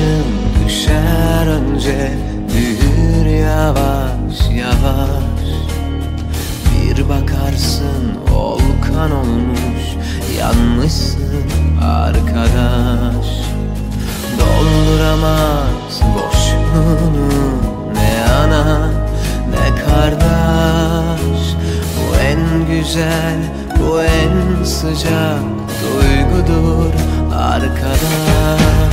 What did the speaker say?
Yılların düşer önce, büyür yavaş yavaş. Bir bakarsın volkan olmuş, yanmışsın arkadaş. Dolduramaz boşluğunu ne ana ne kardeş. Bu en güzel, bu en sıcak duygudur arkadaş.